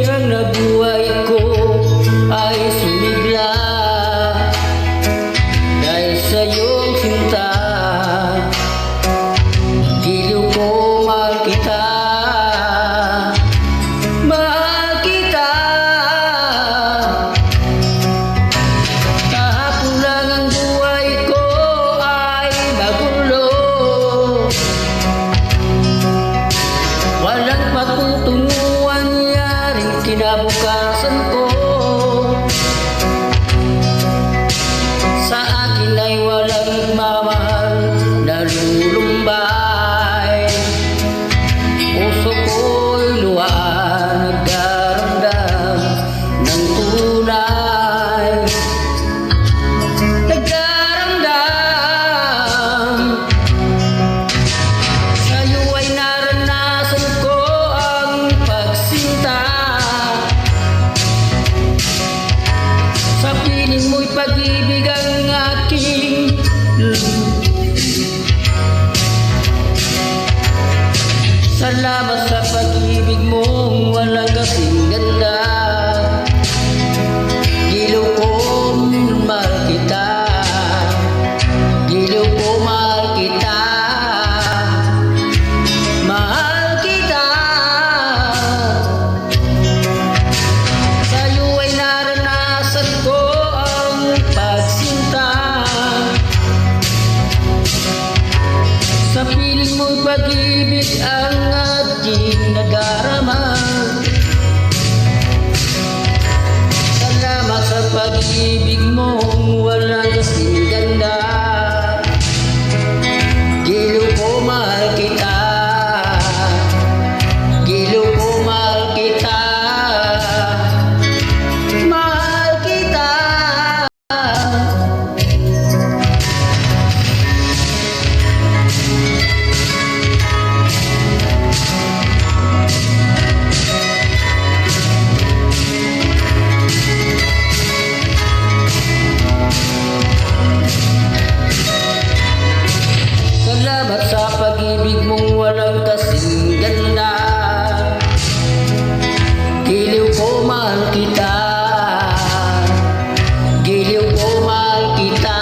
ang nabuhay ko ay sumigla dahil sa iyong sinta. Giliw ko, mahal kita, mahal kita. Kahapon lang ang buhay ko ay magulo, walang patutunguhan, yaring kinabukasan ko. Sa akin ay walang nagmamahal, nalulumbay. Puso ko'y luhaan, nagdaramdam ng tunay. Nagdaramdam. Sa'yo ay naranasan ko ang pagsinta. Sa piling mo'y pag-ibig ang aking salamat sa pag-ibig mong walang kasing ganda. Giliw ko, mahal kita. Giliw ko, mahal kita. Mahal kita. Sa'yo ay naranasan ko ang pagsinta. Sa piling mo'y pag-ibig ang aking nadarama. Salamat sa pag-ibig mong walang kasing ganda. Giliw ko, mahal kita. Giliw ko, mahal kita. Mahal kita. Salamat sa pag-ibig mong walang kasing ganda. Giliw ko, mahal kita. Giliw ko, mahal kita.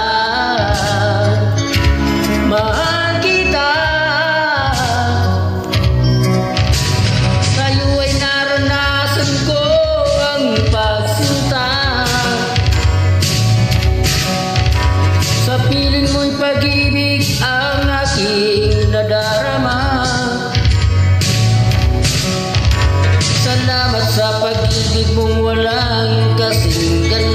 Mahal kita. Sa'yo ay naranasan ko ang pagsinta. Sa piling mo'y pag-ibig ang aking nadarama. Salamat sa pag-ibig mong walang kasing ganda.